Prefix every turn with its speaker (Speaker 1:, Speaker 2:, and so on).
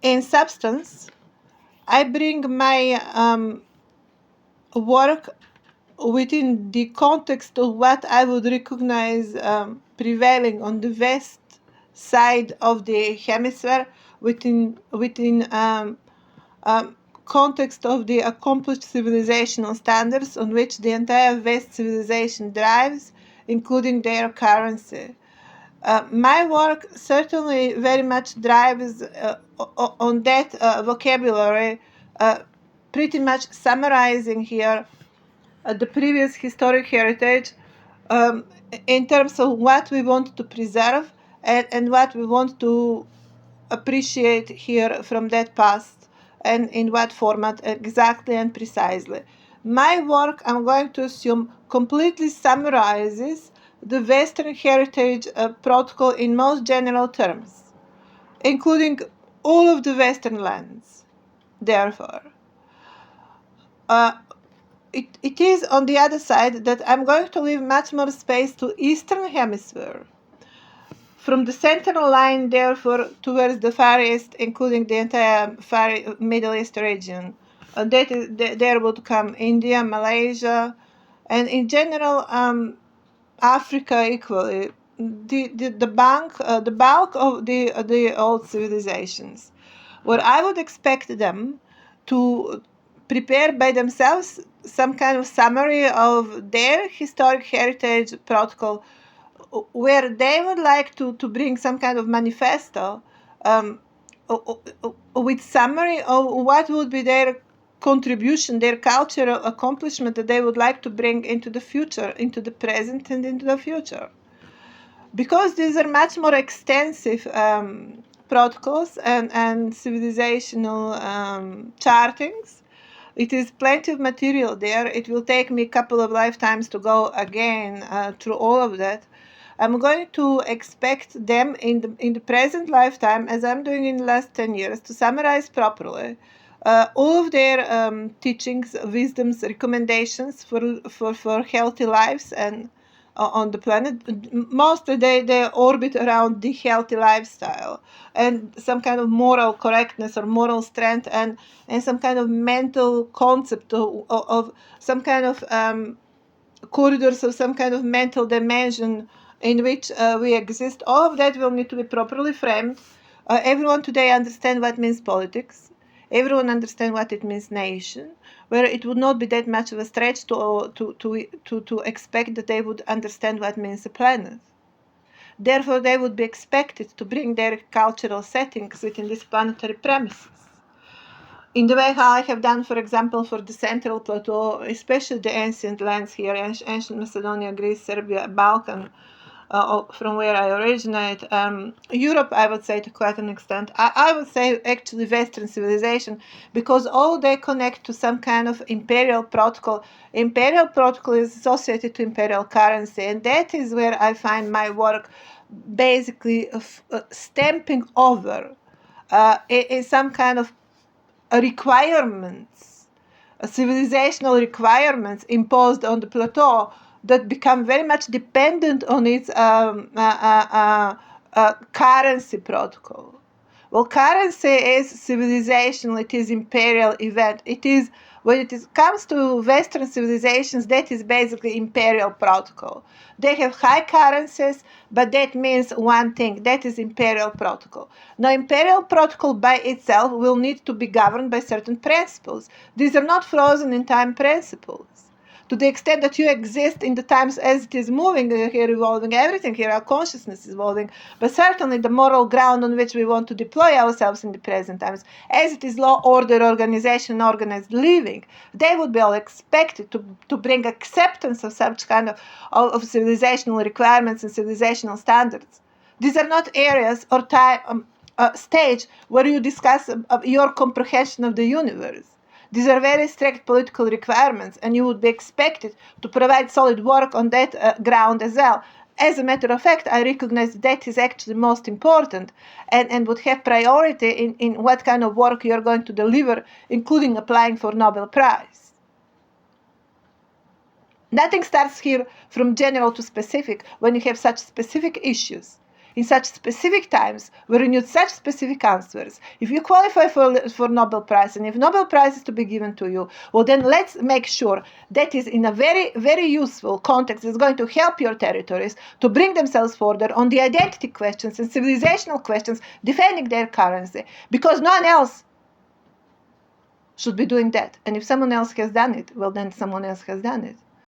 Speaker 1: In substance, I bring my work within the context of what I would recognize prevailing on the west side of the hemisphere, within context of the accomplished civilizational standards on which the entire West civilization drives, including their currency. My work certainly very much drives on that vocabulary, uh, pretty much summarizing here the previous historic heritage um, in terms of what we want to preserve and what we want to appreciate here from that past and in what format exactly and precisely. My work, I'm going to assume, completely summarizes the Western Heritage Protocol in most general terms, including all of the Western lands. Therefore, uh, it is on the other side that I'm going to leave much more space to Eastern Hemisphere. From the central line, therefore, towards the Far East, including the entire Middle East region, there would come India, Malaysia, and in general, Africa equally. The bulk of the old civilizations, where I would expect them to prepare by themselves some kind of summary of their historic heritage protocol, where they would like to bring some kind of manifesto um, with summary of what would be their contribution, their cultural accomplishment that they would like to bring into the future, into the present and into the future. Because these are much more extensive protocols and civilizational chartings, it is plenty of material there. It will take me a couple of lifetimes to go again through all of that. I'm going to expect them in the present lifetime, as I'm doing in the last 10 years, to summarize properly all of their teachings, wisdoms, recommendations for healthy lives and on the planet. Mostly they orbit around the healthy lifestyle and some kind of moral correctness or moral strength and some kind of mental concept of some kind of corridors of some kind of mental dimension in which we exist. All of that will need to be properly framed. Everyone today understands what means politics. Everyone understands what it means nation, where it would not be that much of a stretch to expect that they would understand what means a planet. Therefore, they would be expected to bring their cultural settings within these planetary premises. In the way how I have done, for example, for the Central Plateau, especially the ancient lands here, ancient Macedonia, Greece, Serbia, Balkan, from where I originate, Europe, I would say to quite an extent. I would say actually Western civilization, because all they connect to some kind of imperial protocol. Imperial protocol is associated to imperial currency, and that is where I find my work basically stamping over in some kind of requirements, civilizational requirements imposed on the plateau that become very much dependent on its currency protocol. Well, currency is civilizational, it is imperial event. It is, when comes to Western civilizations, that is basically imperial protocol. They have high currencies, but that means one thing, that is imperial protocol. Now, imperial protocol by itself will need to be governed by certain principles. These are not frozen in time principles. To the extent that you exist in the times as it is moving here, evolving, everything here, our consciousness is evolving, but certainly the moral ground on which we want to deploy ourselves in the present times, as it is law, order, organization, organized living, they would be all expected to bring acceptance of such kind of civilizational requirements and civilizational standards. These are not areas or time, stage where you discuss your comprehension of the universe. These are very strict political requirements, and you would be expected to provide solid work on that ground as well. As a matter of fact, I recognize that is actually most important and would have priority in what kind of work you're going to deliver, including applying for Nobel Prize. Nothing starts here from general to specific when you have such specific issues. in such specific times where you need such specific answers. If you qualify for Nobel Prize, and if Nobel Prize is to be given to you, well, then let's make sure that is in a very, very useful context. It's going to help your territories to bring themselves further on the identity questions and civilizational questions, defending their currency, because no one else should be doing that. And if someone else has done it, well, then someone else has done it.